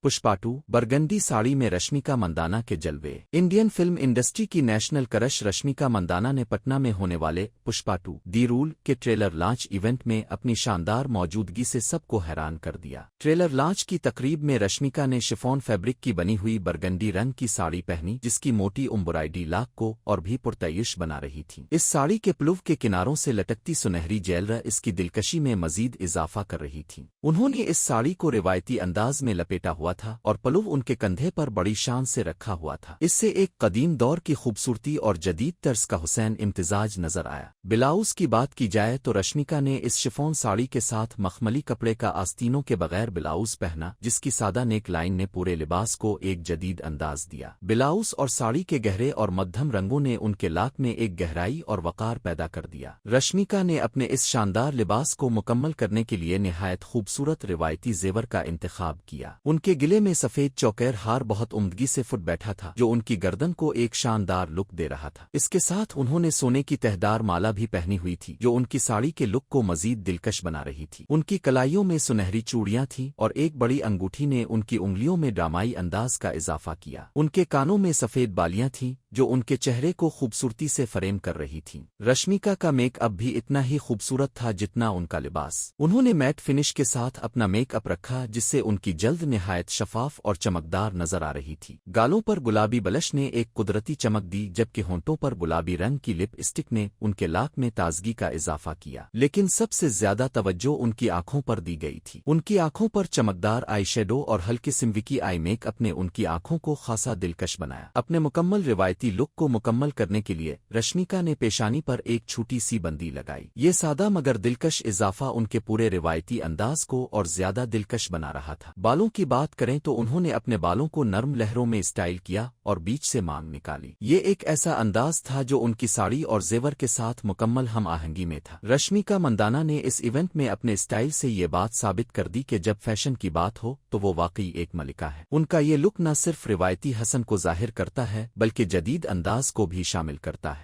Pushpa 2 burgundy sari में रश्मिका मंदाना के जलवे। इंडियन फिल्म इंडस्ट्री की नेशनल क्रश रश्मिका मंदाना ने पटना में होने वाले पुष्पा 2 दी रूल के ट्रेलर लॉन्च इवेंट में अपनी शानदार मौजूदगी से सबको हैरान कर दिया। ट्रेलर लॉन्च की तकरीब में रश्मिका ने शिफॉन फैब्रिक की बनी हुई बरगंडी रंग की साड़ी पहनी, जिसकी मोटी एम्ब्रॉयडरी लाख को और भी पुरतयश बना रही थी। इस साड़ी के प्लुव के किनारों से लटकती सुनहरी जेलरा इसकी दिलकशी में मजीद इजाफा कर रही थी। उन्होंने इस साड़ी को रिवायती अंदाज में लपेटा हुआ था और पलुव उनके कंधे पर बड़ी शान से रखा हुआ था। इससे एक कदीम दौर की खूबसूरती और जदीद तर्ज का हुसैन इम्तिजाज नजर आया। ब्लाउज की बात की जाए तो रश्मिका ने इस शिफॉन साड़ी के साथ मखमली कपड़े का आस्तीनों के बगैर ब्लाउज पहना, जिसकी सादा नेक लाइन ने पूरे लिबास को एक जदीद अंदाज दिया। ब्लाउज और साड़ी के गहरे और मध्यम रंगों ने उनके लाक में एक गहराई और वकार पैदा कर दिया। रश्मिका ने अपने इस शानदार लिबास को मुकम्मल करने के लिए निहायत खूबसूरत रिवायती जेवर का इंतखाब किया। उनके गिले में सफेद चौकेर हार बहुत उम्दगी से फुट बैठा था, जो उनकी गर्दन को एक शानदार लुक दे रहा था। इसके साथ उन्होंने सोने की तहदार माला भी पहनी हुई थी, जो उनकी साड़ी के लुक को मजीद दिलकश बना रही थी। उनकी कलाइयों में सुनहरी चूड़ियां थीं और एक बड़ी अंगूठी ने उनकी उंगलियों में ड्रामाई अंदाज का इजाफा किया। उनके कानों में सफेद बालियां थीं, जो उनके चेहरे को खूबसूरती से फरेम कर रही थीं। रश्मिका का मेकअप भी इतना ही खूबसूरत था जितना उनका लिबास। उन्होंने मैट फिनिश के साथ अपना मेकअप रखा, जिससे उनकी जल्द निहायत शफाफ और चमकदार नजर आ रही थी। गालों पर गुलाबी बलश ने एक कुदरती चमक दी, जबकि होंठों पर गुलाबी रंग की लिपस्टिक ने उनके लाक में ताजगी का इजाफा किया। लेकिन सबसे ज्यादा तवज्जो उनकी आंखों पर दी गई थी। उनकी आंखों पर चमकदार आई शेडो और हल्के सिमविकी आई मेकअप ने उनकी आंखों को खासा दिलकश बनाया। अपने मुकम्मल रिवायती लुक को मुकम्मल करने के लिए रश्मिका ने पेशानी पर एक छोटी सी बंदी लगाई। ये सादा मगर दिलकश इजाफा उनके पूरे रिवायती अंदाज को और ज्यादा दिलकश बना रहा था। बालों की बात करें तो उन्होंने अपने बालों को नर्म लहरों में स्टाइल किया और बीच से मांग निकाली। ये एक ऐसा अंदाज था जो उनकी साड़ी और जेवर के साथ मुकम्मल हम आहंगी में था। रश्मिका मंदाना ने इस इवेंट में अपने स्टाइल से ये बात साबित कर दी कि जब फैशन की बात हो तो वो वाकई एक मलिका है। उनका ये लुक न सिर्फ रिवायती हसन को जाहिर करता है, बल्कि जदीद अंदाज को भी शामिल करता है।